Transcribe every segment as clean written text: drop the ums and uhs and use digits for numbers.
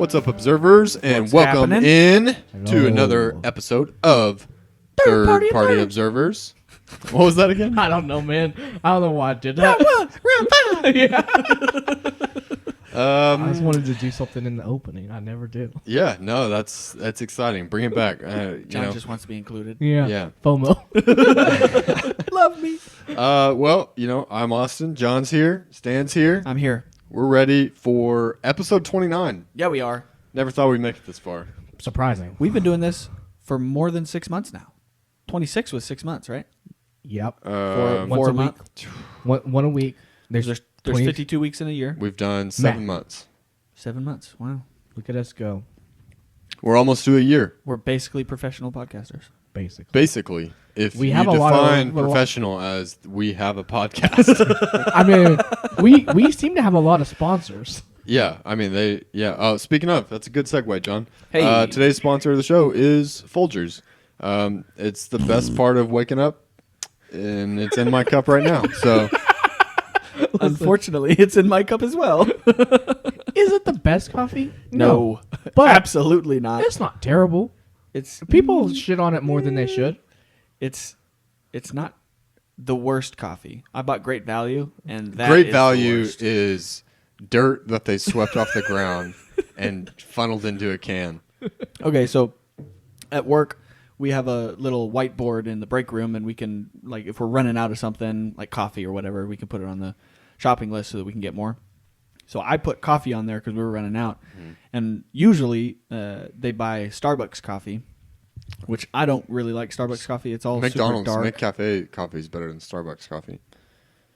What's up, observers, and What's welcome happening? in to another episode of Third Party Observers. What was that again? I don't know, man. I don't know why I did that. I just wanted to do something in the opening. I never do. Yeah, no, that's exciting. Bring it back. John just wants to be included. Yeah. FOMO. Love me. Well, I'm Austin. John's here. Stan's here. I'm here. We're ready for episode 29. Yeah, we are. Never thought we'd make it this far. Surprising. We've been doing this for more than 6 months now. 26 was 6 months, right? Yep. For Once a month. week. One a week. There's 20 52 weeks in a year. We've done 7 months. 7 months. Wow. Look at us go. We're almost to a year. We're basically professional podcasters. Basically, if we you have a lot define of professional as we have a podcast. I mean, we seem to have a lot of sponsors. Yeah, I mean speaking of, that's a good segue, John. Hey. Today's sponsor of the show is Folgers. It's the best part of waking up, and it's in my cup right now. So, Unfortunately, it's in my cup as well. Is it the best coffee? No, But absolutely not. it's not terrible. It's People shit on it more than they should. It's not the worst coffee. I bought Great Value, and that Great is Value the worst. is dirt that they swept off the ground and funneled into a can. Okay, so at work we have a little whiteboard in the break room, and we can, like, if we're running out of something like coffee or whatever, we can put it on the shopping list so that we can get more. So I put coffee on there because we were running out, and usually they buy Starbucks coffee, which I don't really like Starbucks coffee. It's all McDonald's super dark. McCafe coffee is better than Starbucks coffee.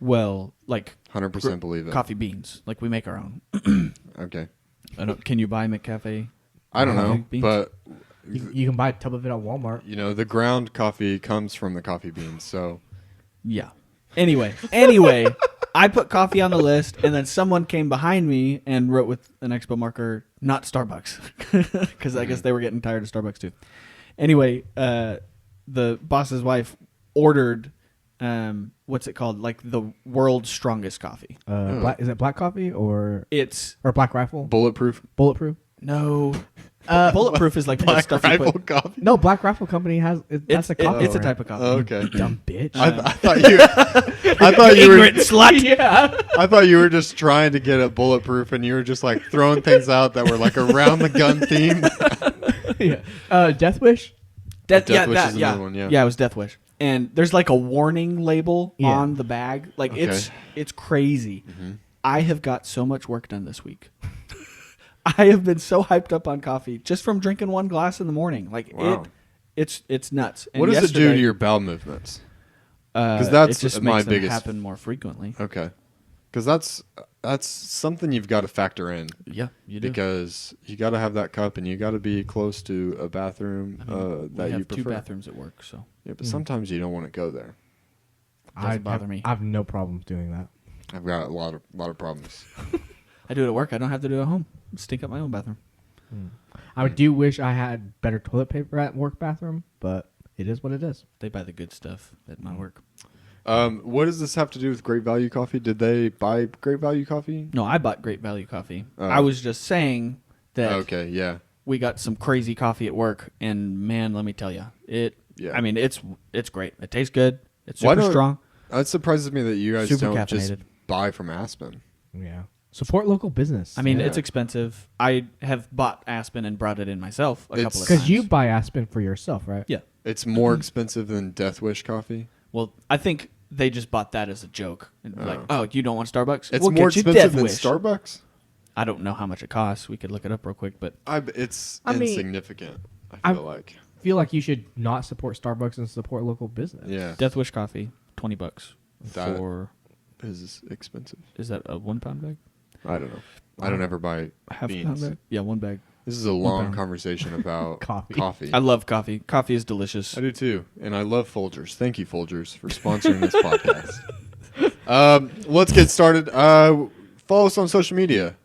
Well, like 100% believe it. coffee beans, like we make our own. Okay. Can you buy McCafe? I don't know, beans? but You can buy a tub of it at Walmart. the ground coffee comes from the coffee beans, so Yeah. Anyway, I put coffee on the list, and then someone came behind me and wrote with an expo marker, not Starbucks, because I guess they were getting tired of Starbucks too. Anyway, the boss's wife ordered, what's it called? Like the world's strongest coffee. Is it black coffee or Black Rifle? bulletproof. Bulletproof? No. Bulletproof is like the Black stuff you Rifle put. coffee. No, Black Rifle Company has. That's a coffee. It's a brand. type of coffee. Oh, okay. Dumb bitch. I thought you. I thought you Ignorant were. slut. Yeah. I thought you were just trying to get it bulletproof, and you were just like throwing things out that were like around the gun theme. Yeah. Death Wish. Death Wish is another one, yeah. Yeah, it was Death Wish. And there's like a warning label Yeah. on the bag. Like it's crazy. I have got so much work done this week. I have been so hyped up on coffee just from drinking one glass in the morning. Like Wow. it's nuts. And What does it do to yesterday, your bowel movements? 'Cause that's it just my makes them biggest- happen more frequently. Okay, because that's something you've got to factor in. Yeah, you do. Because you got to have that cup, and you got to be close to a bathroom that we you have prefer. 2 bathrooms at work, so Yeah, but sometimes you don't want to go there. doesn't bother me. I have no problem doing that. I've got a lot of problems. I do it at work. I don't have to do it at home. Stink up my own bathroom. I do wish I had better toilet paper at work bathroom, but it is what it is. They buy the good stuff at my work. What does this have to do with Great Value Coffee? Did they buy Great Value Coffee? No, I bought Great Value coffee. Oh. I was just saying that Okay, yeah. we got some crazy coffee at work, and man, let me tell you, Yeah. I mean, it's great. It tastes good. It's Why super don't- strong. It surprises me that you guys Super don't just caffeinated. buy from Aspen. Yeah. Support local business. I mean, Yeah. it's expensive. I have bought Aspen and brought it in myself a couple of times. because you buy Aspen for yourself, right? yeah. It's more expensive than Death Wish coffee. Well, I think they just bought that as a joke. And like, Oh. oh, you don't want Starbucks? It's We'll more get you expensive Death than Wish. Starbucks. I don't know how much it costs. We could look it up real quick, but It's I mean, insignificant. I feel like. Feel like you should not support Starbucks and support local business. Yeah, Death Wish coffee, $20 That- for. is expensive. Is that a 1 pound bag? I don't know. I don't ever buy Half a beans. pound bag? Yeah, 1 bag. This is a long pound. conversation about Coffee. I love coffee. Coffee is delicious. I do too, and I love Folgers. Thank you, Folgers, for sponsoring this podcast. Let's get started. Follow us on social media: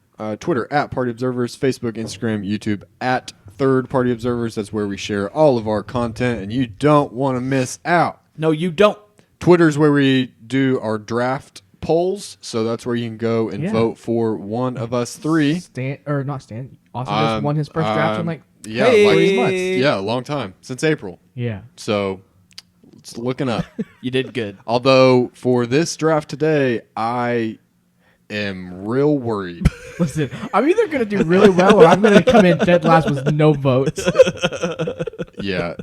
Twitter at Party Observers, Facebook, Instagram, YouTube at Third Party Observers. That's where we share all of our content, and you don't want to miss out. No, you don't. Twitter's where we do our draft polls, so that's where you can go and Yeah. vote for one of us three. Stan or not Stan. Austin just won his first draft in like Yeah, Hey. like, 3 months. yeah, a long time since April. Yeah. So it's looking up. You did good. Although for this draft today, I am real worried. Listen, I'm either gonna do really well or I'm gonna come in dead last with no votes. Yeah.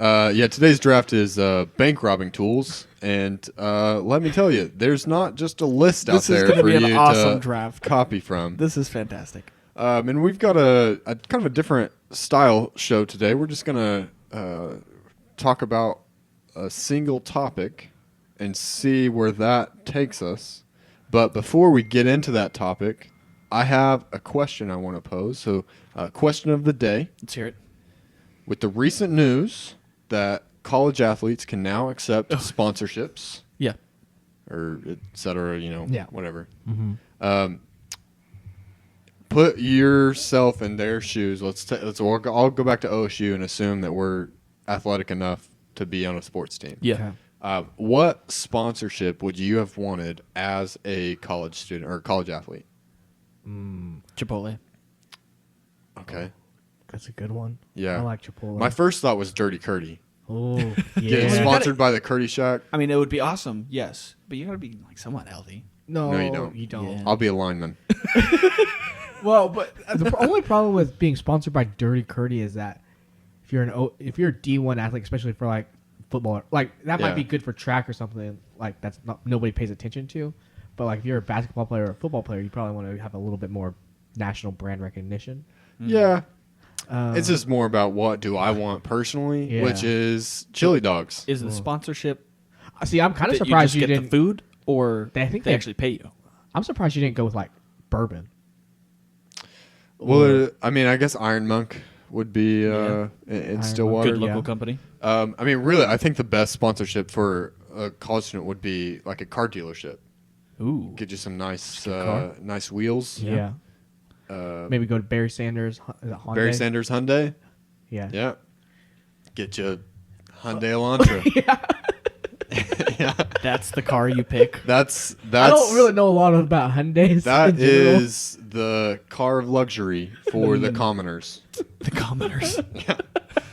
Today's draft is bank robbing tools, and let me tell you, there's not just a list out This is there gonna for be an you awesome to draft. copy from. This is fantastic. And we've got a kind of a different style show today. We're just gonna talk about a single topic and see where that takes us. But before we get into that topic, I have a question I want to pose. So, question of the day. Let's hear it. With the recent news that college athletes can now accept sponsorships Yeah. or et cetera, Yeah. whatever. Mm-hmm. Put yourself in their shoes. I'll go back to OSU and assume that we're athletic enough to be on a sports team. Yeah. What sponsorship would you have wanted as a college student or college athlete? Chipotle. Okay. That's a good one. Yeah. I like Chipotle. My first thought was Dirty Curdy. Oh, Getting yeah. sponsored by the Curdy Shack. I mean, it would be awesome, yes, but you got to be like somewhat healthy. No, No, you don't. You don't. Yeah. I'll be a lineman. Well, but the only problem with being sponsored by Dirty Curdy is that if you're if you're a D1 athlete, especially for like football, like that Yeah. might be good for track or something. Like that's not nobody pays attention to. But like if you're a basketball player or a football player, you probably want to have a little bit more national brand recognition. Yeah. Um, It's just more about what do I want personally, Yeah. which is chili dogs. Is the sponsorship see, I'm kind of that surprised you you just get didn't. the food, or I think they they- actually pay you? I'm surprised you didn't go with like bourbon. Well, I mean, I guess Iron Monk would be Yeah. in Iron Stillwater. Good local yeah. company. I mean, really, I think the best sponsorship for a college student would be like a car dealership. Ooh. Get you some nice, car. nice wheels. Yeah. Maybe go to Barry Sanders. Is it Hyundai? Barry Sanders Hyundai. Yeah. Yeah. Get you a Hyundai Elantra. Yeah. That's the car you pick. That's. I don't really know a lot about Hyundais. That in general. is the car of luxury for the commoners. The commoners.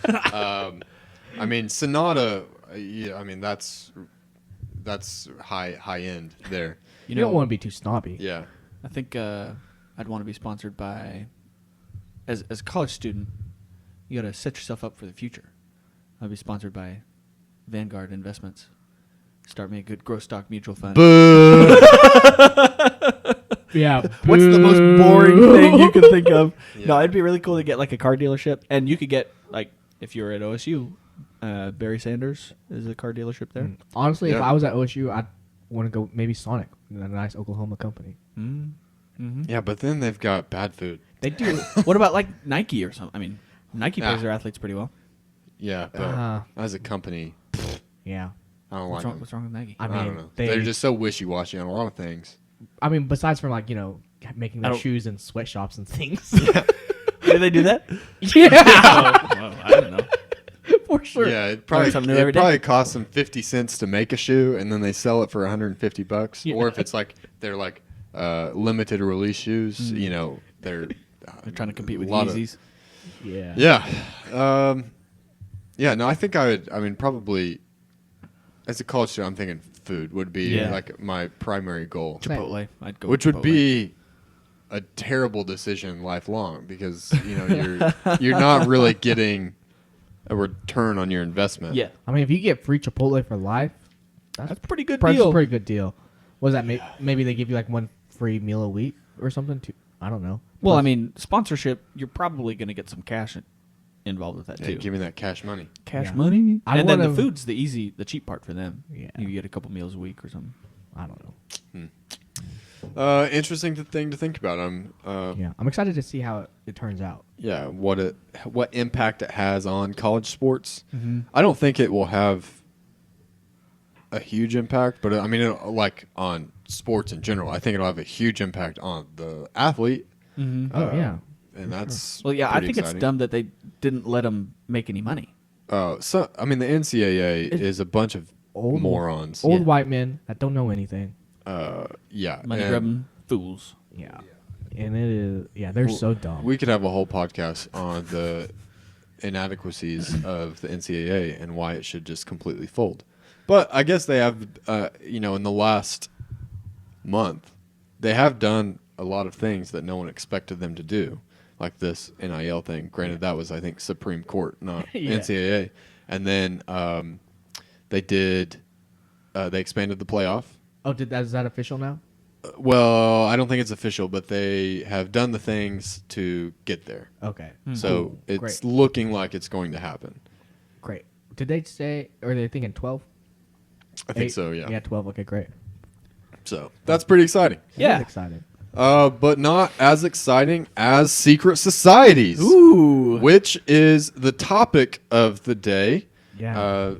I mean, Sonata. Yeah, I mean that's high end there. You don't want to be too snobby. Yeah. I think I'd want to be sponsored by, as a college student, you got to set yourself up for the future. I'd be sponsored by Vanguard Investments. Start me a good growth stock mutual fund. Boo. Yeah. What's the most boo. boring thing you can think of? Yeah. No, it'd be really cool to get like a car dealership, and you could get like if you were at OSU, Barry Sanders is a car dealership there. Honestly, if Yeah. I was at OSU, I'd want to go maybe Sonic, a nice Oklahoma company. Mm-hmm. Yeah, but then they've got bad food. They do. What about like Nike or something? I mean, Nike pays Ah. their athletes pretty well. Yeah, but Uh-huh. as a company, Yeah. I don't What's like wrong? them. What's wrong with Nike? I I mean, don't know. they- They're just so wishy-washy on a lot of things. I mean, besides from like making I their don't- shoes in sweatshops and things. Did they do that? Yeah, I don't know. for sure. Yeah, it probably something new every day. costs them 50 cents to make a shoe, and then they sell it for $150. Yeah. Or if it's like they're like limited release shoes, they're They're trying to compete with a lot of- Yeezys. Yeah. Yeah. Yeah, no, I think probably as a college student, I'm thinking food would be Yeah. like my primary goal, Chipotle. I'd go. which with would Chipotle. be a terrible decision lifelong because, you're not really getting a return on your investment. Yeah, I mean, if you get free Chipotle for life, that's a pretty good that's a deal. pretty good deal. Was that maybe they give you like one free meal a week or something? Too? I don't know. Well, Plus- I mean, sponsorship. You're probably going to get some cash involved with that Yeah, too. give me that cash money. Cash Yeah. money, I and then the wanna- food's the cheap part for them. Yeah. You get a couple meals a week or something. I don't know. Interesting thing to think about. Yeah, I'm excited to see how it turns out. Yeah, what impact it has on college sports. I don't think it will have a huge impact, but I mean, like on sports in general, I think it'll have a huge impact on the athlete. Oh yeah. And that's Well, yeah, I pretty think exciting. it's dumb that they didn't let them make any money. So I mean, the NCAA is a bunch of Old- morons. Old Yeah. white men that don't know anything. Yeah. Money and grubbing fools. Yeah. And it is. Yeah, they're so dumb. We could have a whole podcast on the inadequacies of the NCAA and why it should just completely fold. But I guess they have, in the last month, they have done a lot of things that no one expected them to do, like this NIL thing. Granted, that was, I think, Supreme Court, not Yeah. NCAA. And then they expanded the playoff. Oh, is that official now? Well, I don't think it's official, but they have done the things to get there. Okay. So Cool. it's Great. looking like it's going to happen. Great. Did they say, or are they thinking 12? I think 8? so, yeah. Yeah, 12. Okay, great. So that's pretty exciting. Yeah. I'm excited. But not as exciting as secret societies, Ooh. which is the topic of the day. Yeah.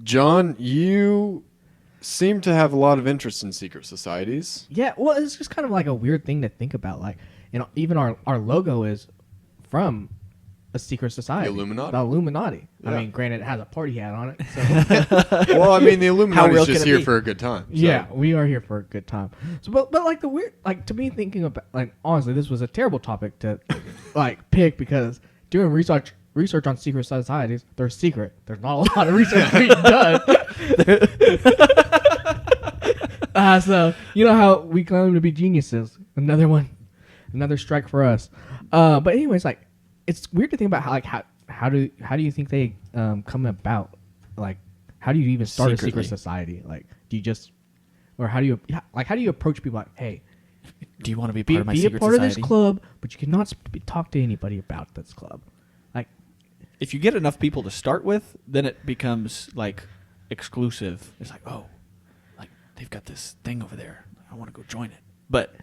John, you seem to have a lot of interest in secret societies. Yeah, well, it's just kind of like a weird thing to think about. Like, even our logo is from a secret society. The Illuminati. The Illuminati. Yeah. I mean, granted, it has a party hat on it. So. Well, I mean, the How Illuminati real is can just it here be? for a good time. So. Yeah, we are here for a good time. So, but like the weird, like to me, thinking about, like, honestly, this was a terrible topic to like pick because doing research on secret societies, they're secret. There's not a lot of research being done. So you know how we claim to be geniuses. Another strike for us. But anyways, like it's weird to think about how do you think they come about? Like, how do you even start a Secretly. secret society? Like, do you just, or how do you approach people? Like, hey, Do you want to be be part of my a secret part society? of this club, but you cannot talk to anybody about this club. Like, If you get enough people to start with, then it becomes like exclusive. It's like, oh, like they've got this thing over there. I want to go join it. But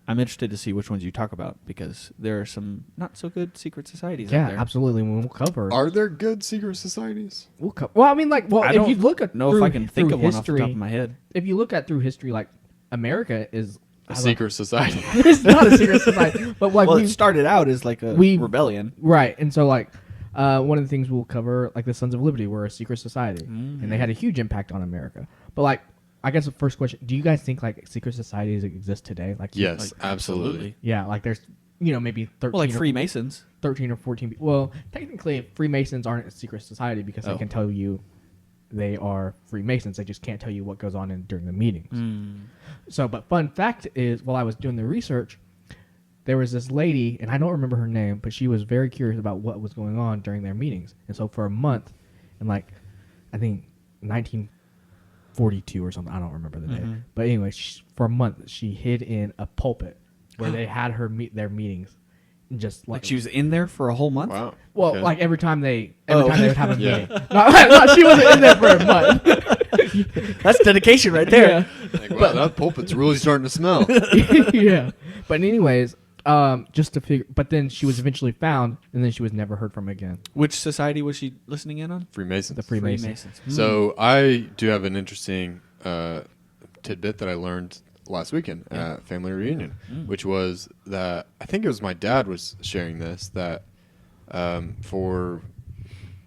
I'm interested to see which ones you talk about because there are some not so good secret societies yeah, out there. absolutely. We'll cover. Are there good secret societies? Well, I mean, like, I if don't you look at know if I can think through of one off the history, top of my head. if you look at through history, like America is A secret society. it's not a secret society, but like Well, it started out as like a we- rebellion. right, and so like one of the things we'll cover, like the Sons of Liberty, were a secret society, and they had a huge impact on America. But like, I guess the first question: do you guys think like secret societies exist today? Like, Yes, Like, absolutely. yeah, like there's maybe 13, Well, like or, Freemasons. 13 or 14. Well, technically, Freemasons aren't a secret society because they Oh. can tell you they are Freemasons. They just can't tell you what goes on during the meetings. So, but fun fact is, while I was doing the research, there was this lady, and I don't remember her name, but she was very curious about what was going on during their meetings. And so for a month, in like, I think 1942 or something, I don't remember the date. But anyway, for a month, she hid in a pulpit where they had her their meetings. And just Like she was in there for a whole month. Wow. well, Okay. like every time they would have a Yeah. meeting. No, she wasn't in there for a month. That's dedication right there. Like, wow, that pulpit's really starting to smell. Yeah. But anyways, just to figure. But then she was eventually found, and then she was never heard from again. Which society was she listening in on? Freemasons. The Freemasons. So I do have an interesting tidbit that I learned last weekend at family reunion, which was that I think it was my dad was sharing this that for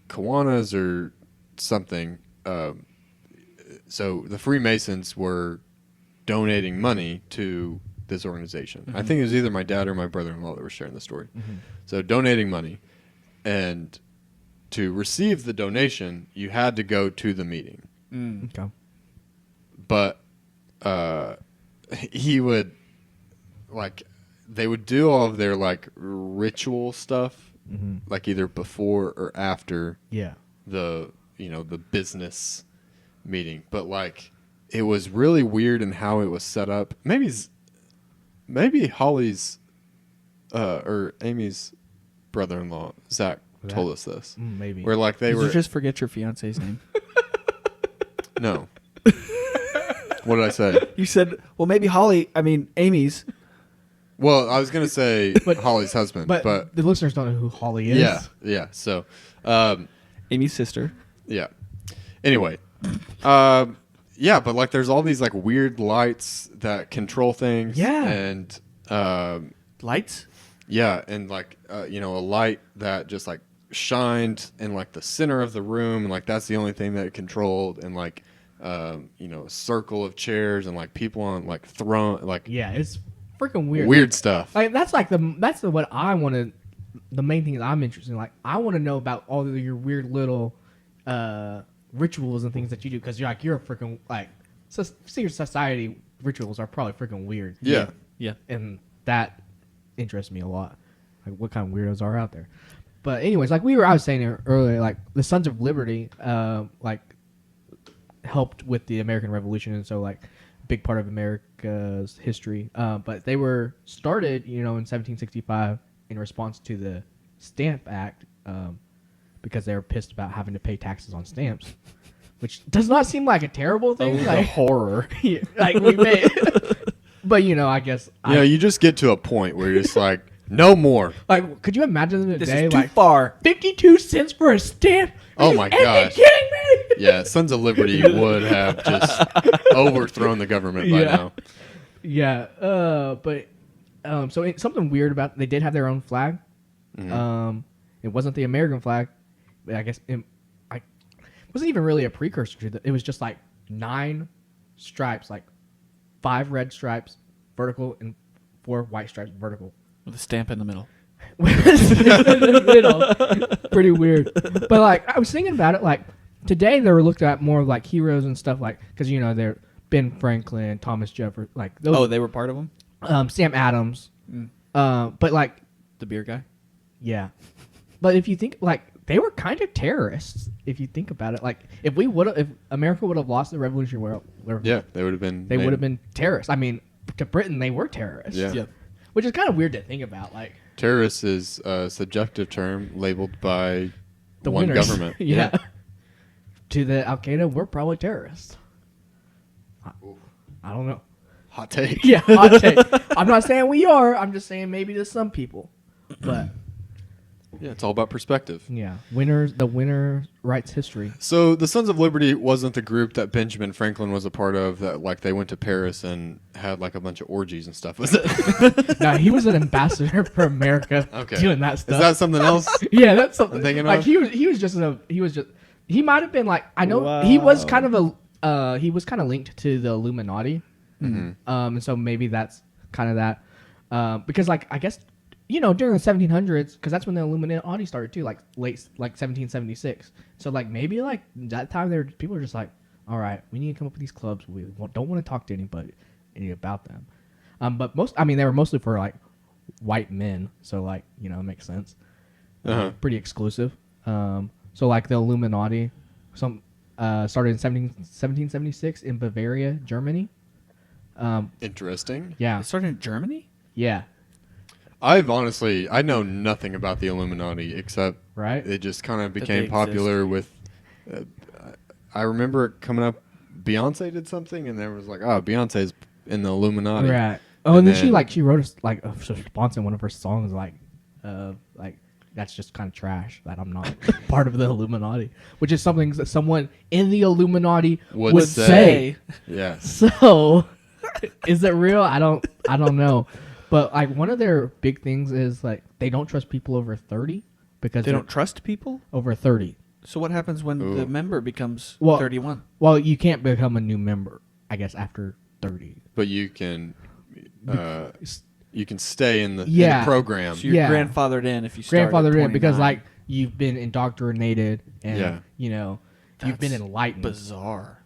Kiwanis or something. So the Freemasons were donating money to this organization. I think it was either my dad or my brother-in-law that were sharing the story. So donating money, and to receive the donation, you had to go to the meeting. Okay. But he would, like, they would do all of their, like, ritual stuff, like either before or after Yeah. the business meeting. But, like, it was really weird in how it was set up. Maybe Holly's or Amy's brother-in-law, Zach, told us this. Maybe. Where, like, they Did were... you just forget your fiance's name? No. What did I say? You said, well, maybe Amy's. Well, I was going to say Holly's husband, but the listeners don't know who Holly is. yeah. So, Amy's sister. yeah. Anyway, yeah, but like, there's all these like weird lights that control things. Yeah. And Lights? yeah, and like a light that just like shined in like the center of the room, and like that's the only thing that it controlled, and like a circle of chairs and like people on like throne, like Yeah, it's freaking weird. weird stuff. Like that's what I want to. The main thing that I'm interested in, like I want to know about all of your weird little rituals and things that you do, because you're a freaking like secret society rituals are probably freaking weird. Yeah. Yeah. And that interests me a lot. Like what kind of weirdos are out there. But anyways, like I was saying earlier, like the Sons of Liberty, like helped with the American Revolution, and so like a big part of America's history. But they were started, in 1765 in response to the Stamp Act, because they were pissed about having to pay taxes on stamps, which does not seem like a terrible thing. The Like horror. yeah, like we made, but I guess You just get to a point where you're just like, no more. like, could you imagine the This day is too like far. 52 cents for a stamp? Oh Are my you effing gosh. kidding me? Yeah, Sons of Liberty would have just overthrown the government by Yeah. now. Yeah, but something weird about they did have their own flag. It wasn't the American flag, but I guess it wasn't even really a precursor to that. It was just like 9 stripes, like 5 red stripes vertical and 4 white stripes vertical. With a stamp in the middle. In the middle. Pretty weird. But like I was thinking about it, like today they were looked at more like heroes and stuff, like because they're Ben Franklin, Thomas Jefferson, like those. Oh, they were part of them? Sam Adams. But like The beer guy? yeah, but if you think like they were kind of terrorists, if you think about it, like if America would have lost the Revolutionary War, Yeah, they would have been. they would have been terrorists. I mean, to Britain they were terrorists. Yeah. Yep. Which is kind of weird to think about, like. Terrorist is a subjective term labeled by The one winners. government. Yeah. To the Al Qaeda, we're probably terrorists. I don't know. Hot take. Yeah, hot take. I'm not saying we are. I'm just saying maybe to some people. But Yeah, it's all about perspective. yeah, the winner writes history. So the Sons of Liberty wasn't the group that Benjamin Franklin was a part of that like they went to Paris and had like a bunch of orgies and stuff, was it? No, he was an ambassador for America Okay. doing that Is stuff. that something else? Yeah, that's something. I'm thinking like of? he might have been like, I know he was kind of he was kind of linked to the Illuminati. And so maybe that's kind of that, because like I guess during the 1700s, because that's when the Illuminati started too, like late 1776. So like maybe like that time people are just like, all right, we need to come up with these clubs. We don't want to talk to anybody about them. But they were mostly for like white men, so like it makes sense. Pretty exclusive. So like the Illuminati, started in 1776 in Bavaria, Germany. Interesting. Yeah, It started in Germany? yeah, I know nothing about the Illuminati except right. it just kind of they became popular with. I remember it coming up. Beyonce did something, and there was like, oh, Beyonce's in the Illuminati. Right. Oh, and then then- she wrote a response in one of her songs like that's just kind of trash that I'm not part of the Illuminati, which is something that someone in the Illuminati Would would say. Yes. So, is it real? I don't know. But like one of their big things is like they don't trust people over 30 because They they're don't trust people? over 30. So what happens when Ooh. the member becomes Well- 31? Well, you can't become a new member, I guess, after 30. But you can stay in the Yeah. program. So you're Yeah. grandfathered in if you start Grandfathered at in because 29. like you've been indoctrinated and Yeah. you've been That's enlightened. bizarre.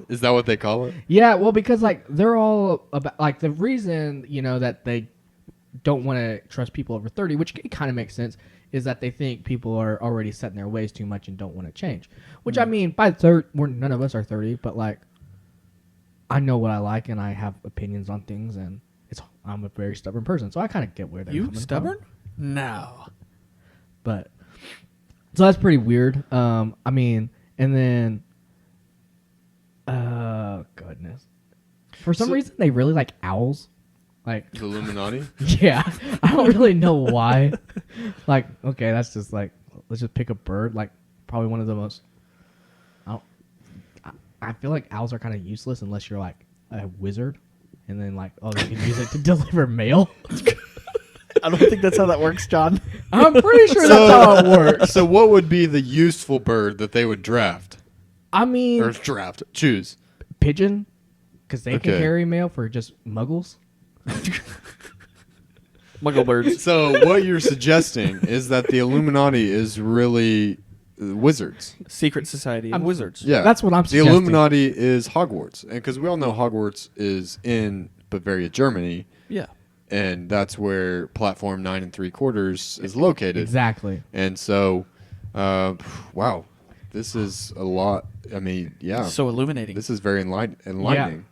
Is that what they call it? Yeah, well, because like they're all about like the reason that they don't want to trust people over 30, which kind of makes sense, is that they think people are already set in their ways too much and don't want to change. Which I mean, by none of us are 30, but like I know what I like and I have opinions on things, and I'm a very stubborn person, so I kind of get where they're You coming stubborn? from. No. But so that's pretty weird. I mean, and then goodness. For some reason they really like owls. Like The Illuminati? yeah. I don't really know why. Like, okay, that's just like let's just pick a bird, like probably one of the most I feel like owls are kind of useless unless you're like a wizard and then like you can use it to deliver mail. I don't think that's how that works, John. I'm pretty sure that's how it works. So what would be the useful bird that they would draft? I mean, or draft? Choose. pigeon, because they can Okay. carry mail for just muggles. Muggle birds. So what you're suggesting is that the Illuminati is really wizards. Secret Society of Wizards. Yeah, That's what I'm The suggesting. Illuminati is Hogwarts, and because we all know Hogwarts is in Bavaria, Germany, Yeah. and that's where Platform 9 3/4 is located. Exactly. And so, wow, this is a lot. I mean, yeah, So illuminating. this is very enlightening.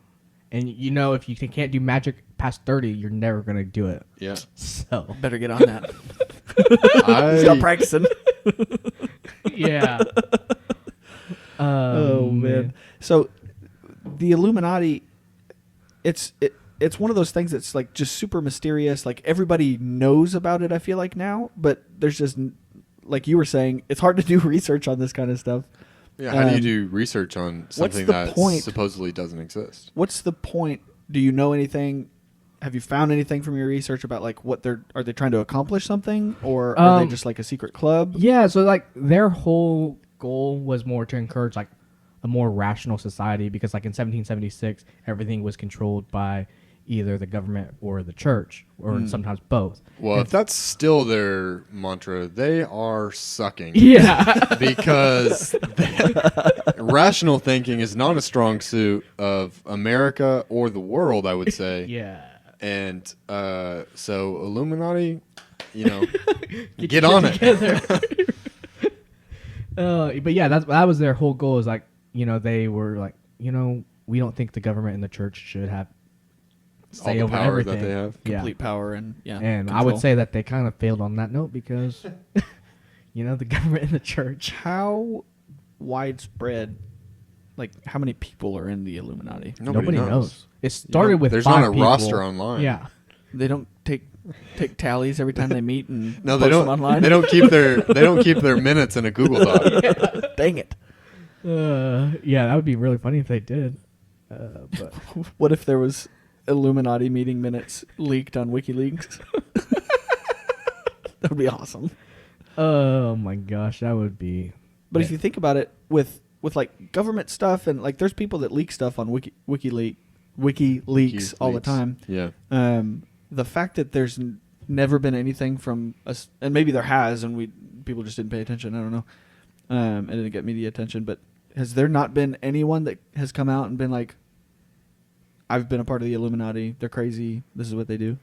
And you know, if you can't do magic past 30, you're never gonna do it. Yeah, So Better get on that. Stop I, practicing. yeah. Oh man. So the Illuminati, it's one of those things that's like just super mysterious. Like everybody knows about it, I feel like now, but there's just, like you were saying, it's hard to do research on this kind of stuff. yeah. How do you do research on something the that point? supposedly doesn't exist? What's the point? Do you know anything? Have you found anything from your research about like what are they trying to accomplish something, or are they just like a secret club? Yeah, so like their whole goal was more to encourage like a more rational society, because like in 1776 everything was controlled by either the government or the church, or sometimes both. Well, if that's still their mantra, they are sucking. Yeah. Because rational thinking is not a strong suit of America or the world, I would say. Yeah. And so Illuminati, you know, get on it. But yeah, that was their whole goal, is like, you know, they were like, you know, we don't think the government and the church should have All say the over power everything. that they have. Yeah. Complete power and And I control. would say that they kind of failed on that note, because you know, the government and the church. How widespread, like how many people are in the Illuminati? Nobody knows. It started with There's 5 not a people. roster online. Yeah. They don't take tallies every time they meet and No, post they them don't. online. They don't keep their minutes in a Google Doc. Dang it! Yeah, that would be really funny if they did. But What if there was Illuminati meeting minutes leaked on WikiLeaks? That would be awesome. oh my gosh, that would be. But if you think about it, with like government stuff and like there's people that leak stuff on WikiLeaks all the time. Yeah. The fact that there's never been anything from us, and maybe there has, and people just didn't pay attention. I don't know. And didn't get media attention. But has there not been anyone that has come out and been like, "I've been a part of the Illuminati. They're crazy. This is what they do."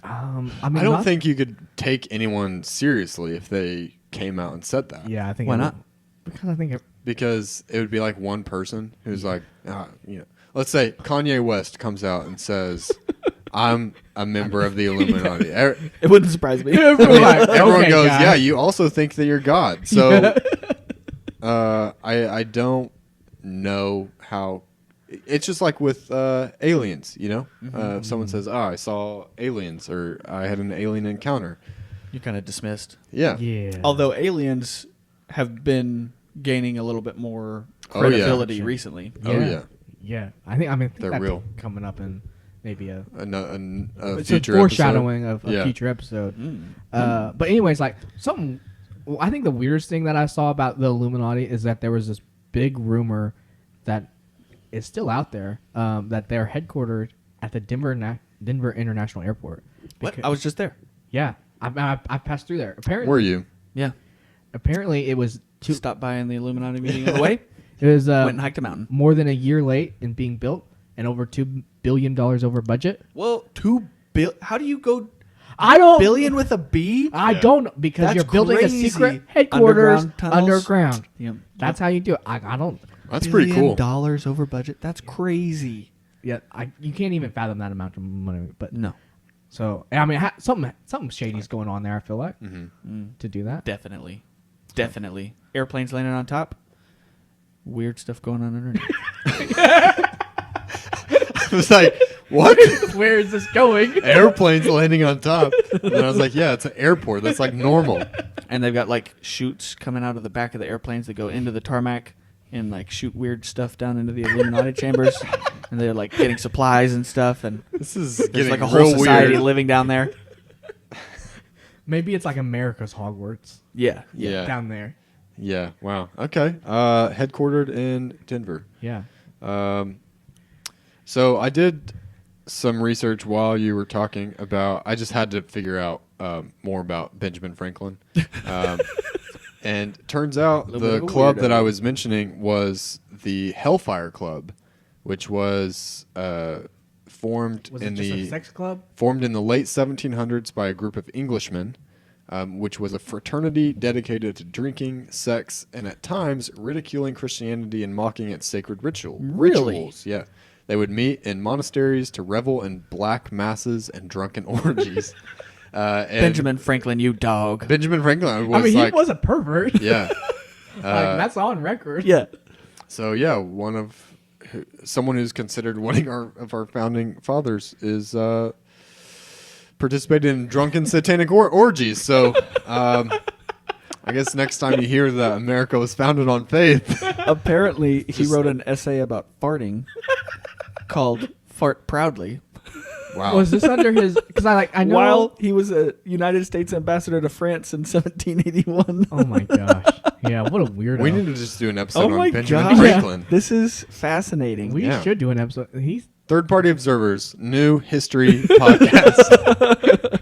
I mean, I don't think you could take anyone seriously if they came out and said that. Yeah, I think. Why it not? would- Because I think. Because it would be like one person who's like, you know, let's say Kanye West comes out and says, "I'm a member of the Illuminati." It wouldn't surprise me. Everyone Okay, goes, guy. "Yeah, you also think that you're God." So, I don't know how. It's just like with aliens, you know. If someone says, "Oh, I saw aliens," or "I had an alien encounter," You're kind of dismissed. yeah, Yeah. Although aliens have been gaining a little bit more Oh, yeah. credibility recently. Oh, yeah. Yeah. I think They're that's real. coming up in maybe a. a It's a future foreshadowing of a Yeah. future episode. But anyways, like something. Well, I think the weirdest thing that I saw about the Illuminati is that there was this big rumor that is still out there, that they're headquartered at the Denver International Airport. What? I was just there. Yeah, I passed through there. Apparently, Were you? Yeah. Apparently, it was Stopped by in the Illuminati meeting on the way. it was Went and hiked a mountain. more than a year late in being built and over $2 billion over budget. Well, how do you go I don't billion with a B? I Yeah. don't, because That's you're building crazy. a secret headquarters Underground tunnels? underground. Yeah. That's how you do it. I don't. That's pretty cool. Dollars over budget. That's crazy. Yeah, you can't even fathom that amount of money. But No, so I mean, something shady's going on there. I feel like to do that. definitely. Airplanes landing on top. Weird stuff going on underneath. I was like, "What?" Where is this going? Airplanes landing on top. And I was like, "Yeah, it's an airport. That's like normal." And they've got like chutes coming out of the back of the airplanes that go into the tarmac and like shoot weird stuff down into the Illuminati chambers. And they're like getting supplies and stuff. And This is there's getting like a real whole society weird. living down there. Maybe it's like America's Hogwarts Yeah. Yeah. down there. Yeah. Wow. Okay. Headquartered in Denver. Yeah. So I did some research while you were talking about. I just had to figure out more about Benjamin Franklin, and turns out Little bit the of a club that weirdo. I was mentioning was the Hellfire Club, which was formed Was in it just the a sex club? formed in the late 1700s by a group of Englishmen, which was a fraternity dedicated to drinking, sex, and at times ridiculing Christianity and mocking its sacred Really? rituals. Yeah. They would meet in monasteries to revel in black masses and drunken orgies. And Benjamin Franklin, you dog. Benjamin Franklin was I mean, like, he was a pervert. yeah. Like, that's on record. Yeah. So yeah, someone who's considered one of our founding fathers is participated in drunken satanic orgies. So I guess next time you hear that America was founded on faith, Apparently, he wrote an essay about farting called "Fart Proudly" wow. Was this under his? Because I know. while he was a United States ambassador to France in 1781. Oh my gosh. Yeah. What a weirdo. We need to just do an episode Oh my on Benjamin god, Franklin. this is fascinating. We Yeah. should do an episode. He's Third Party Observers, new history podcast.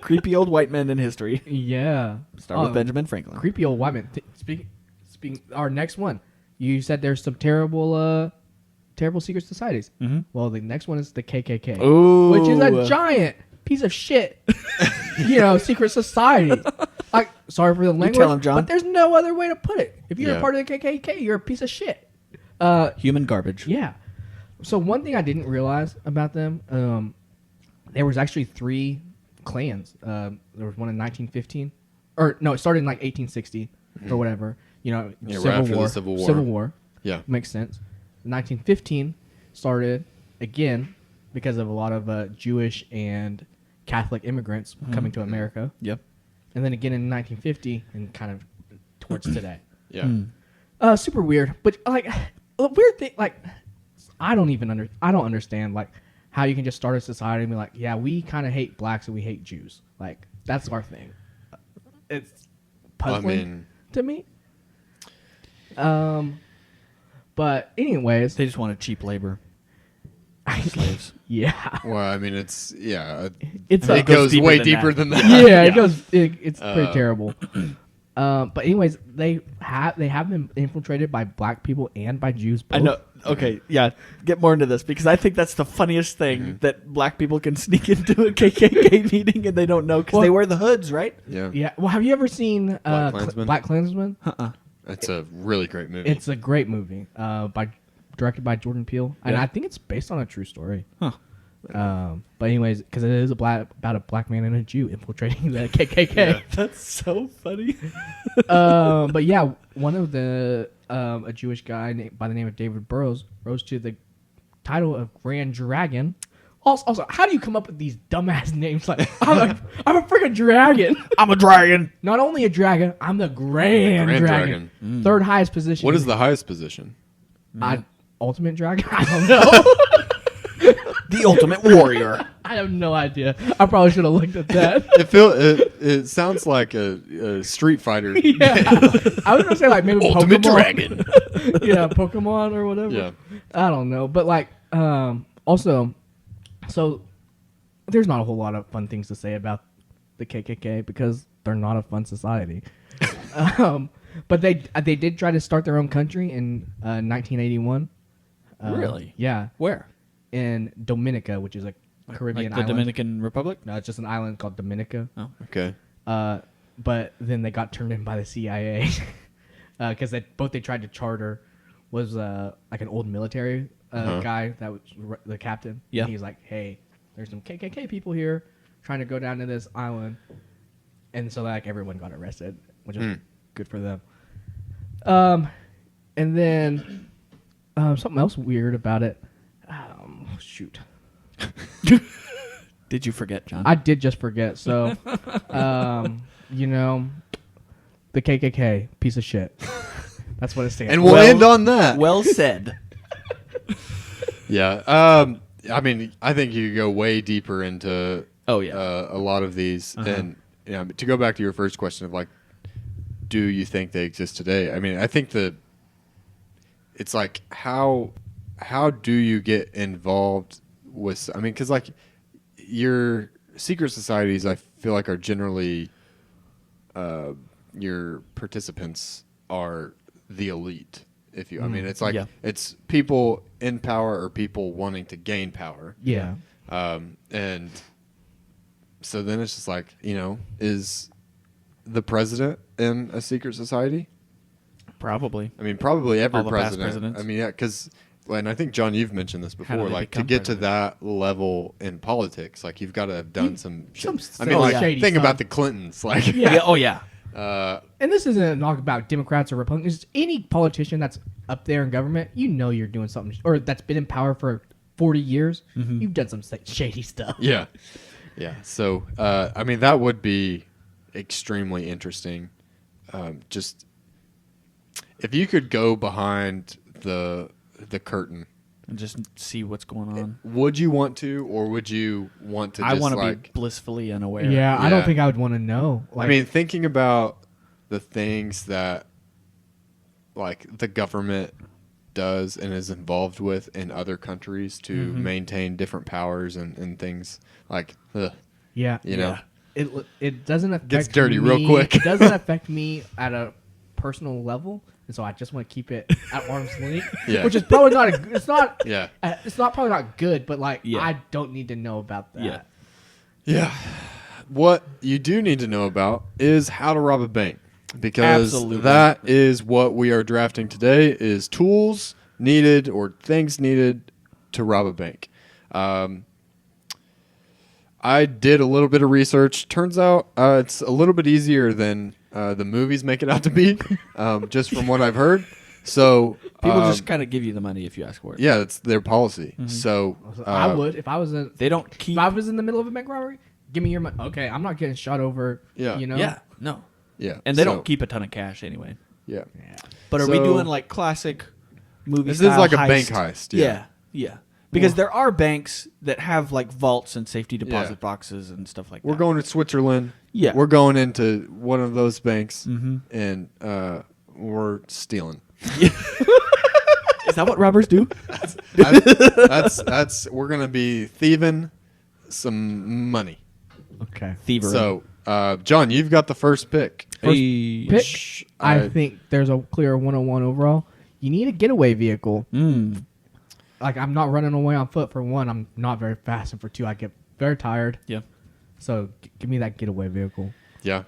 Creepy old white men in history. yeah. Start with Benjamin Franklin. Creepy old white man. Speaking. Our next one. You said there's some terrible secret societies. Mm-hmm. Well, the next one is the KKK, Ooh, which is a giant piece of shit. Secret society. Like, sorry for the language, tell him, John. but there's no other way to put it. If you're Yeah. a part of the KKK, you're a piece of shit. human garbage. Yeah. So one thing I didn't realize about them, there was actually 3 clans. There was one in 1915, or no, it started in like 1860 or whatever. Yeah, right after the Civil War. Civil War. Yeah. Makes sense. 1915 started again because of a lot of Jewish and Catholic immigrants coming to America, Yep. and then again in 1950 and kind of towards today. Yeah. Super weird, but like a weird thing. Like I don't understand like how you can just start a society and be like, yeah, we kind of hate blacks and we hate Jews. Like that's our thing. It's puzzling to me. But anyways, They just wanted cheap labor. Slaves. yeah, Well, I mean, it's it's it goes deeper way than deeper that. than that. yeah, it's pretty terrible. But anyways, they have been infiltrated by black people and by Jews both. I know. Okay, yeah. Get more into this because I think that's the funniest thing that black people can sneak into a KKK meeting and they don't know because they wear the hoods, right? Yeah. Yeah. Well, have you ever seen BlacKkKlansman? BlacKkKlansman? It's a really great movie. It's a great movie. Directed by Jordan Peele, and I think it's based on a true story. Huh. But anyways, because it is about a black man and a Jew infiltrating the KKK. That's so funny. But yeah, one of the a Jewish guy by the name of David Burrows rose to the title of Grand Dragon. Also, how do you come up with these dumbass names? Like, I'm a freaking dragon. I'm a dragon. Not only a dragon, I'm the Grand Dragon. Third highest position. What is the highest position? Ultimate Dragon? I don't know. The ultimate warrior. I have no idea. I probably should have looked at that. It sounds like a Street Fighter. Yeah. I was gonna say like maybe Ultimate Pokemon. Dragon. Yeah, Pokemon or whatever. Yeah. I don't know, but like also, so there's not a whole lot of fun things to say about the KKK because they're not a fun society. But they did try to start their own country in 1981. Really? Yeah, Where? in Dominica, which is a Caribbean Like the island. Dominican Republic? No, it's just an island called Dominica. Oh. Okay. But then they got turned in by the CIA because they tried to charter was like an old military guy that was the captain. Yeah. And he's like, hey, there's some KKK people here trying to go down to this island, and so like everyone got arrested, which is good for them. And then something else weird about it. Shoot. Did you forget, John? I did just forget. So, the KKK, piece of shit. That's what it stands And for. we'll end on that. Well said. Yeah. I mean, I think you could go way deeper into Oh, yeah. a lot of these. And to go back to your first question of like, do you think they exist today? I mean, I think it's like how do you get involved with? I mean, because like your secret societies, I feel like are generally your participants are the elite. If you, I mean, it's like it's people in power or people wanting to gain power. Yeah. And so then it's just like, is the president in a secret society? Probably. I mean, probably every All the past president. presidents. I mean, yeah, because, and I think, John, you've mentioned this How do before, they like to become get to president? that level in politics, like you've got to have done some shit. I mean, some like, shady think stuff. about the Clintons. Like, Yeah. Oh yeah. And this isn't a knock about Democrats or Republicans. It's any politician that's up there in government, you're doing something, or that's been in power for 40 years. You've done some shady stuff. yeah. Yeah. So, I mean, that would be extremely interesting. Just if you could go behind the curtain, And just see what's going on. would you want to, or would you want to just I want to like, be blissfully unaware. Yeah, I don't Yeah. think I would want to know. Like, I mean, thinking about the things that like the government does and is involved with in other countries to maintain different powers and things like, yeah, you know, it doesn't affect Gets dirty me. real quick. It doesn't affect me at a personal level, and so I just want to keep it at arm's length. Yeah. Which is probably not. It's not. yeah, It's not probably not good, but like Yeah. I don't need to know about that. Yeah. yeah. What you do need to know about is how to rob a bank, because Absolutely. that is what we are drafting today: is tools needed or things needed to rob a bank. I did a little bit of research. Turns out it's a little bit easier than the movies make it out to be, just from what I've heard. So People just kind of give you the money if you ask for it. yeah, it's their policy. So I would if I was in. They don't If keep. I was in the middle of a bank robbery, give me your money. Okay, I'm not getting shot over. Yeah. You know. Yeah. No. yeah, And they so, don't keep a ton of cash anyway. Yeah, Yeah. But are we So- doing like classic movie this is style like a heist? bank heist. Yeah. Yeah. Because there are banks that have like vaults and safety deposit Yeah. boxes and stuff like We're that. going to Switzerland. Yeah. We're going into one of those banks, Mhm. and we're stealing. Is that what robbers do? That's we're gonna be thieving some money. Okay. Thievery. So, John, you've got the first pick. Hey. Pick. I think there's a clear 101 overall. You need a getaway vehicle. Like I'm not running away on foot for one. I'm not very fast, and for two, I get very tired. Yeah. So give me that getaway vehicle. Yeah.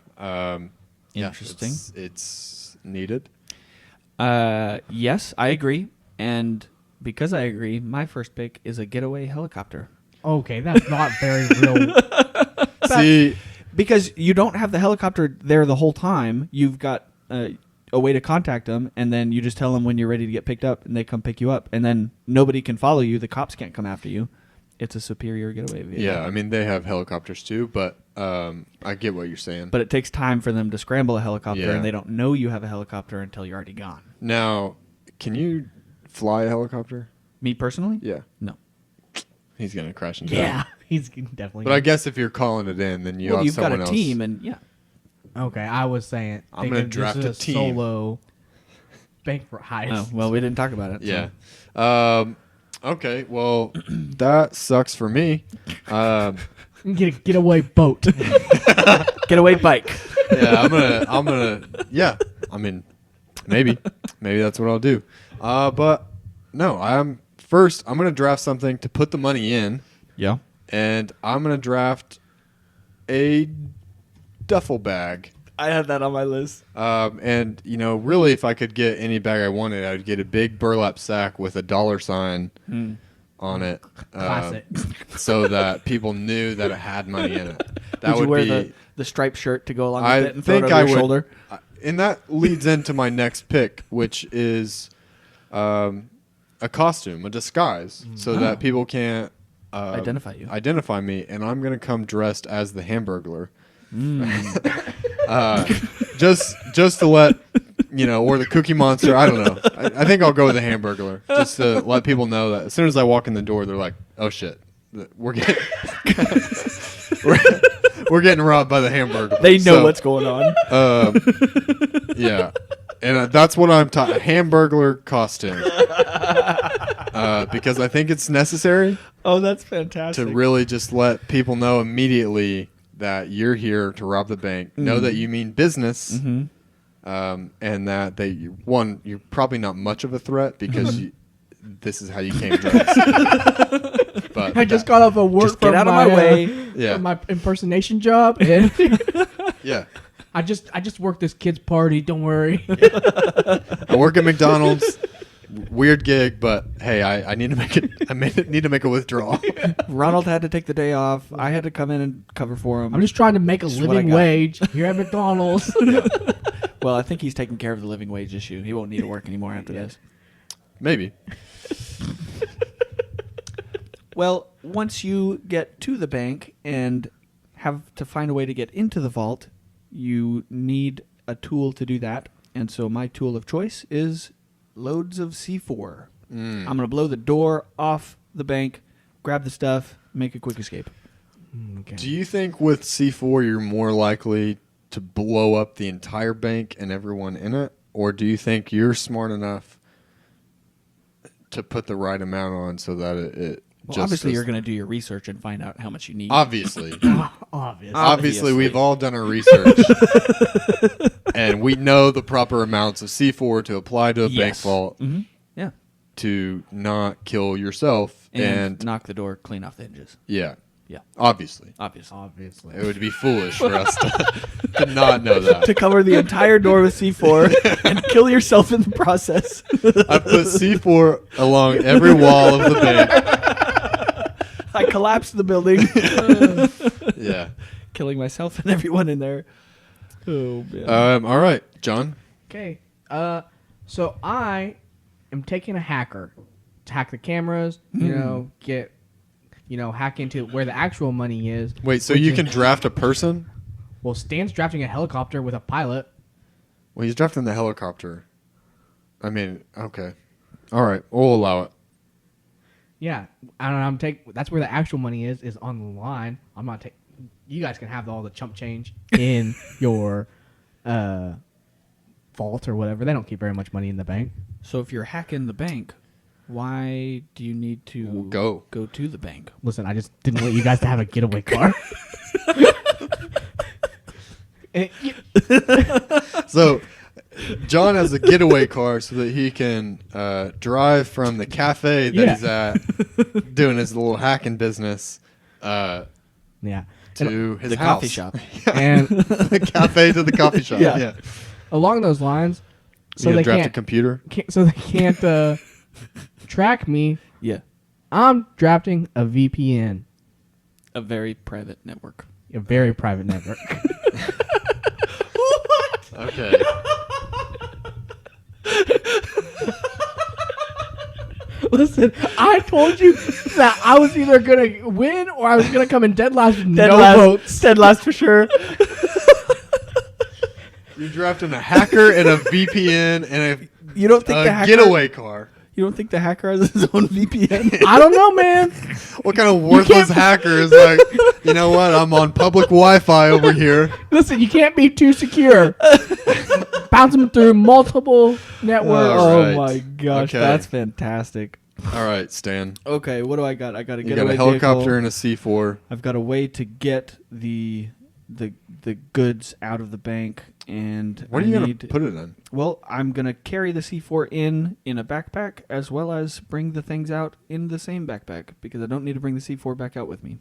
Interesting. It's needed. Yes, I agree. And because I agree, my first pick is a getaway helicopter. Okay, that's not very real. See, Because you don't have the helicopter there the whole time. You've got a way to contact them, and then you just tell them when you're ready to get picked up, and they come pick you up. And then nobody can follow you. The cops can't come after you. It's a superior getaway vehicle. yeah, I mean they have helicopters too, but I get what you're saying. But it takes time for them to scramble a helicopter, Yeah. and they don't know you have a helicopter until you're already gone. Now, can you fly a helicopter? Me personally? Yeah, No. he's gonna crash and die. Yeah, he's definitely. But I guess if you're calling it in, then Well, have you've got someone a else. team, and yeah. Okay, I was saying. I'm gonna thinking draft this is a team. Solo bank for heist. Oh, well, we didn't talk about it. so- Yeah. Okay. Well, that sucks for me. Get a getaway boat. Getaway bike. Yeah, I'm gonna. Yeah. I mean, maybe that's what I'll do. But no, I'm gonna draft something to put the money in, Yeah. and I'm gonna draft a duffel bag. I had that on my list. And really, if I could get any bag I wanted, I would get a big burlap sack with a $sign on it, Classic. so that people knew that it had money in it. That Would you wear be. the striped shirt to go along I with it and throw it think over I your would, shoulder? and that leads into my next pick, which is a costume, a disguise, so that people can't Identify you. identify me, and I'm gonna come dressed as the Hamburglar. Just to let or the Cookie Monster. I don't know. I think I'll go with the Hamburglar, just to let people know that as soon as I walk in the door, they're like, "Oh shit, we're getting We're getting robbed by the hamburger. They know what's going on. Yeah, and that's what I'm talking. Hamburglar costume. Because I think it's necessary Oh, that's fantastic. to really just let people know immediately that you're here to rob the bank. Know that you mean business, and that you're probably not much of a threat because this is how you came dressed. But I just got off of work. Just get from out of my way. Yeah. from my impersonation job, and yeah. I just worked this kid's party. Don't worry. I work at McDonald's. Weird gig, but hey, I need to make it. Need to make a withdrawal. Ronald had to take the day off. I had to come in and cover for him. I'm just trying to make a Just what living I got. wage here at McDonald's. Well, I think he's taking care of the living wage issue. He won't need to work anymore after this. Maybe. Well, once you get to the bank and have to find a way to get into the vault, you need a tool to do that. And so my tool of choice is loads of C4. I'm going to blow the door off the bank, grab the stuff, make a quick escape. Okay. Do you think with C4 you're more likely to blow up the entire bank and everyone in it, or do you think you're smart enough to put the right amount on so that it Well, just obviously, is- you're going to do your research and find out how much you need. obviously. Obvious. Obviously, we've all done our research, and we know the proper amounts of C4 to apply to a bank Yes. vault Mm-hmm. Yeah. to not kill yourself. And knock the door clean off the hinges. Yeah, Yeah. obviously, Obviously. it would be foolish for us to not know that. To cover the entire door with C4 and kill yourself in the process. I put C4 along every wall of the bank. I collapsed the building, Yeah. killing myself and everyone in there. Oh, man. All right, John. Okay. So I am taking a hacker to hack the cameras. Hack into where the actual money is. Wait, so which you is- can draft a person? Well, Stan's drafting a helicopter with a pilot. Well, he's drafting the helicopter. I mean, okay. All right, we'll allow it. Yeah, and that's where the actual money is on the line. I'm not taking. You guys can have all the chump change in your vault or whatever. They don't keep very much money in the bank. So if you're hacking the bank, why do you need to Go to the bank? Listen, I just didn't want you guys to have a getaway car. So, John has a getaway car so that he can drive from the cafe that he's at, doing his little hacking business, Yeah. to his The house. coffee shop. And The cafe to the coffee shop. Yeah. Yeah. along those lines, so You they draft a can't, computer. can't track me. Yeah. I'm drafting a VPN, A very private network. a very private network. Okay. Listen, I told you that I was either gonna win or I was gonna come in dead last with no votes. Dead last for sure. You're drafting a hacker and a VPN and You don't think the a hacker getaway car. You don't think the hacker has his own VPN? I don't know, man. What kind of worthless hacker is like, you know what? I'm on public Wi-Fi over here. Listen, you can't be too secure. Bounce them through multiple networks. All Oh right. my gosh, Okay. that's fantastic. All right, Stan. Okay, what do I got? I got to You get got a helicopter and a C4. I've got a way to get the goods out of the bank, and What are you I going need to put it in? Well, I'm gonna carry the C4 in a backpack, as well as bring the things out in the same backpack, because I don't need to bring the C4 back out with me.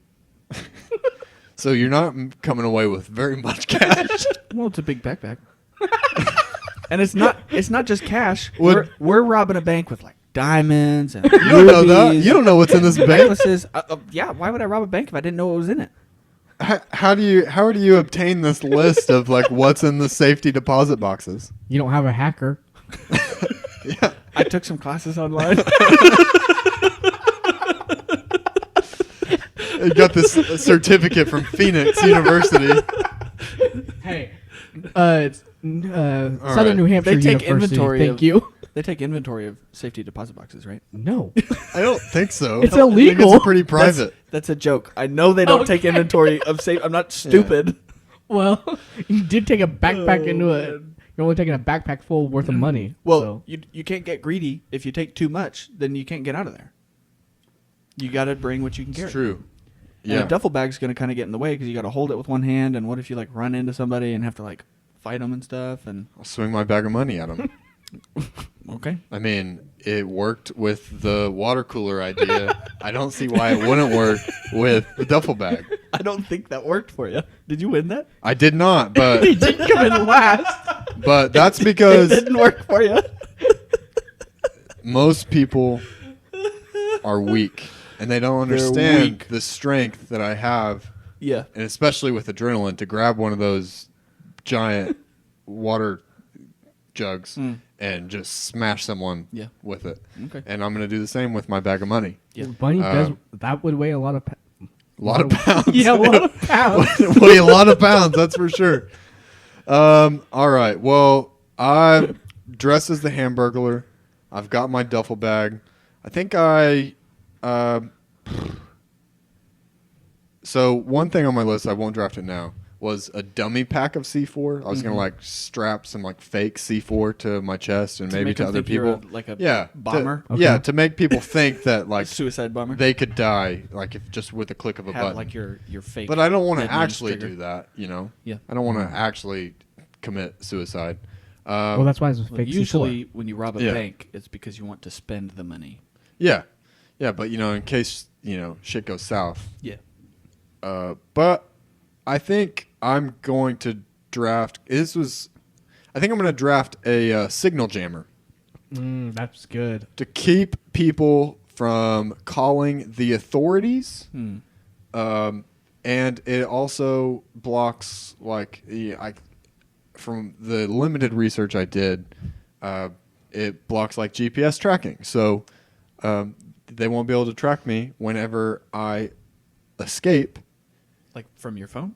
So you're not coming away with very much cash. Well, it's a big backpack, and it's not just cash. Would- We're robbing a bank with like diamonds and You don't know that. rubies, You don't know what's in this bank. necklaces. Yeah, why would I rob a bank if I didn't know what was in it? How do you obtain this list of like what's in the safety deposit boxes? You don't have a hacker. Yeah. I took some classes online. You got this certificate from Phoenix University. Hey, it's Southern right. New Hampshire They take University. inventory Thank of- you. They take inventory of safety deposit boxes, right? No. I don't think so. It's I think illegal. it's pretty private. That's a joke. I know they don't take inventory of safe. I'm not stupid. Well, you did take a backpack into it. You're only taking a backpack full worth of money. Well, so. you can't get greedy. If you take too much, then you can't get out of there. You got to bring what you can carry. It's true. And Yeah. a duffel bag's going to kind of get in the way because you got to hold it with one hand. And what if you like run into somebody and have to like fight them and stuff? And I'll swing my bag of money at them. okay, I mean, it worked with the water cooler idea. I don't see why it wouldn't work with the duffel bag. I don't think that worked for you. Did you win that? I did not, but He did come in last. that's It because didn't work for you. most people are weak and they don't They're understand weak. the strength that I have, Yeah. and especially with adrenaline, to grab one of those giant water jugs and just smash someone Yeah. with it. Okay. And I'm going to do the same with my bag of money. Yeah. Bunny does. That would weigh a lot of. A lot of pounds. Yeah, a lot of pounds. Weigh a lot of pounds, that's for sure. All right. Well, I'm dressed as the Hamburglar. I've got my duffel bag. I think so one thing on my list, I won't draft it now, was a dummy pack of C4. I was going to like strap some like fake C4 to my chest and maybe make to 'em other think you're people. like a yeah, bomber? Yeah, to make people think that like Suicide bomber. they could die like if just with a click of a have button. like your fake. But I don't want to dead man's actually trigger. do that, you know? Yeah. I don't want to actually commit suicide. Well, that's why it's a Well, fake usually, when you rob a Yeah. bank, it's because you want to spend the money. Yeah. Yeah, but, you know, in case, you know, shit goes south. Yeah. But I think I'm going to draft... I think I'm going to draft a signal jammer That's good. to keep people from calling the authorities. And it also blocks, like, from the limited research I did, it blocks like GPS tracking. So they won't be able to track me whenever I escape. Like from your phone?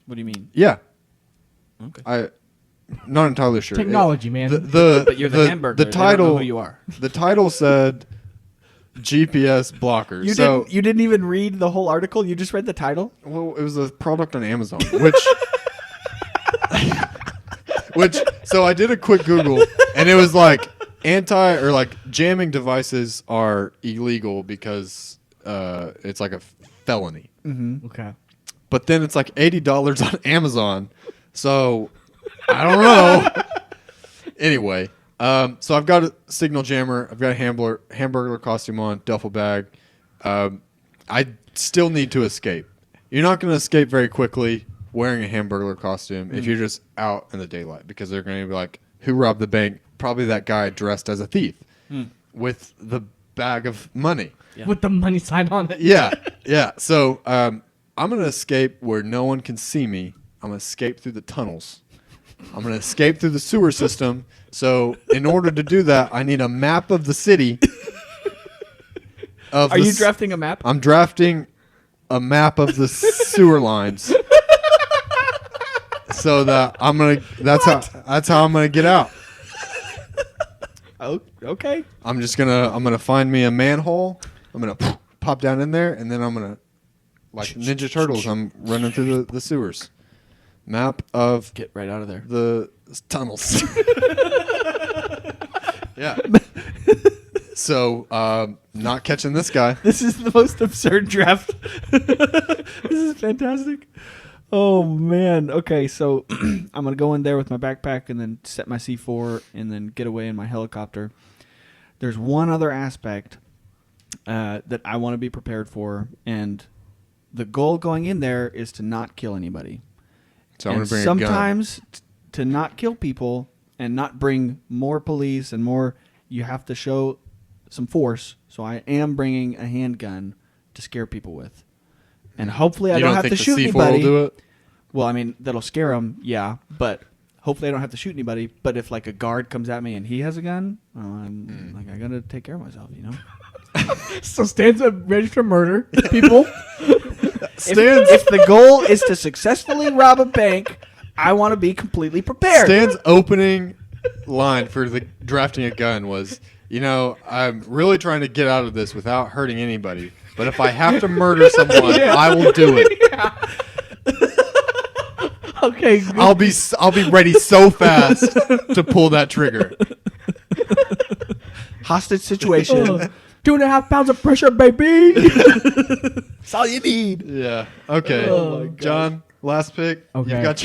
What do you mean? Yeah, Okay. I not entirely sure. Technology, man. But you're the Hamburglar. The They don't know title, who you are. The title said GPS blocker. You didn't even read the whole article. You just read the title. Well, it was a product on Amazon, which so I did a quick Google, and it was like jamming devices are illegal because it's like a felony. Okay. But then it's like $80 on Amazon, so I don't know. Anyway, so I've got a signal jammer, I've got a Hamburglar costume on, duffel bag. I still need to escape. You're not going to escape very quickly wearing a Hamburglar costume if you're just out in the daylight, because they're going to be like, who robbed the bank? Probably that guy dressed as a thief with the bag of money. Yeah. With the money sign on it. Yeah. So I'm going to escape where no one can see me. I'm going to escape through the tunnels. I'm going to escape through the sewer system. So in order to do that, I need a map of the city. Are you drafting a map? I'm drafting a map of the sewer lines. So that that's how I'm gonna get out. Oh, okay. I'm gonna find me a manhole. I'm gonna pop down in there, and then I'm gonna, like Ninja Turtles, I'm running through the sewers. Map of Get right out of there. the tunnels. Yeah. So not catching this guy. This is the most absurd draft. This is fantastic. Oh man. Okay, so I'm gonna go in there with my backpack and then set my C4 and then get away in my helicopter. There's one other aspect that I want to be prepared for, and the goal going in there is to not kill anybody. So I'm And gonna bring a gun. sometimes to not kill people and not bring more police and more, you have to show some force. So I am bringing a handgun to scare people with, and hopefully I You don't don't have think to the shoot C4 anybody. will do it? Well, I mean that'll scare them, yeah. But hopefully I don't have to shoot anybody. But if like a guard comes at me and he has a gun, well, I'm like I gotta take care of myself, you know. So Stan's ready for murder people. If the goal is to successfully rob a bank, I want to be completely prepared. Stan's opening line for the drafting a gun was, I'm really trying to get out of this without hurting anybody. But if I have to murder someone, I will do it. Okay. Good. I'll be ready so fast to pull that trigger. Hostage situation. 2.5 pounds of pressure, baby. That's all you need. Yeah. Okay. Oh my God. John, last pick. Okay. You've got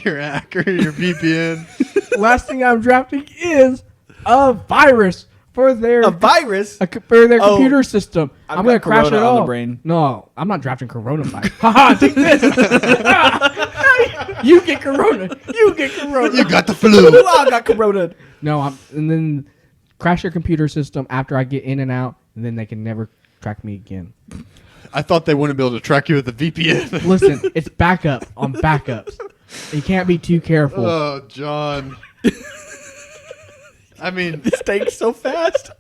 your hacker, your VPN. Last thing I'm drafting is a virus for their A virus? for their Oh, computer system. I've I'm gonna got crash it Corona on all. the brain. No, I'm not drafting coronavirus. Haha, take this. You get corona. You get corona. You got the flu. Ooh, I got corona. No, and then crash your computer system after I get in and out, and then they can never track me again. I thought they wouldn't be able to track you with a VPN. Listen, it's backup on backups. You can't be too careful. Oh, John. I mean, This takes so fast.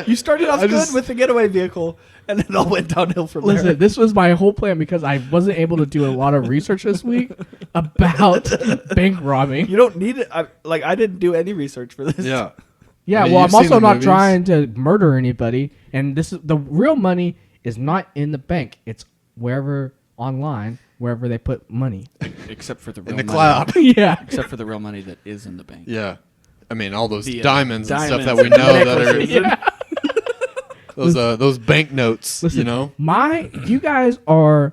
You started off good with the getaway vehicle, and then it all went downhill from there. Listen, this was my whole plan because I wasn't able to do a lot of research this week about bank robbing. You don't need it. I didn't do any research for this. Yeah. Yeah, I mean, well, you've I'm seen also the not movies. trying to murder anybody, and this is the real money is not in the bank. It's wherever online, wherever they put money. Except for the real In the money. cloud. Yeah. Except for the real money that is in the bank. Yeah. I mean, all those The, diamonds and stuff diamonds that we and know that are necklaces. those banknotes, Listen, you you guys are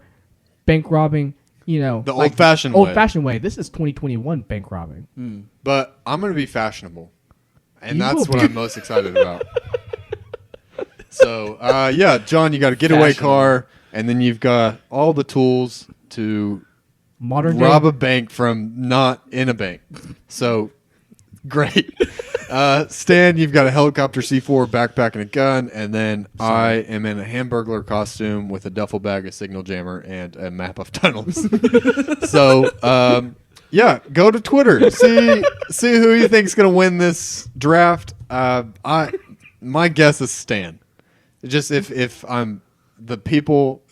bank robbing, the old-fashioned way. Old-fashioned way. This is 2021 bank robbing. But I'm going to be fashionable. And You that's will what be. I'm most excited about. So, yeah, John, you got a getaway Fashionable. car, and then you've got all the tools to Modern rob day. a bank from not in a bank. So, great. Stan, you've got a helicopter C4 backpack and a gun, and then I am in a Hamburglar costume with a duffel bag, a signal jammer, and a map of tunnels. So, yeah, go to Twitter. See who you think's gonna win this draft. My guess is Stan. Just if I'm the people,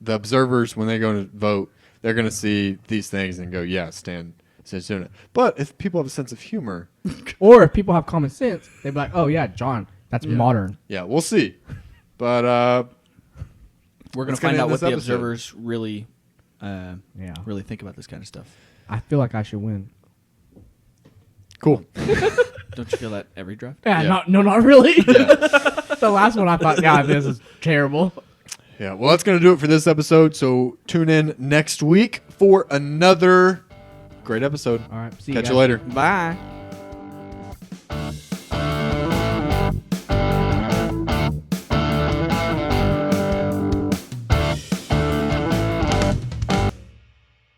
the observers, when they go to vote, they're gonna see these things and go, yeah, Stan's doing it. But if people have a sense of humor, Or if people have common sense, they'd be like, oh, yeah, John, that's modern. yeah, we'll see. But We're going Let's to find get out into what this the episode. observers really, Yeah. really think about this kind of stuff. I feel like I should win. cool. Don't you feel that every draft? Yeah, Yeah. not really. Yeah. The last one I thought, yeah, this is terrible. Yeah, well, that's going to do it for this episode. So tune in next week for another great episode. All right, see Catch you you guys. later. Bye.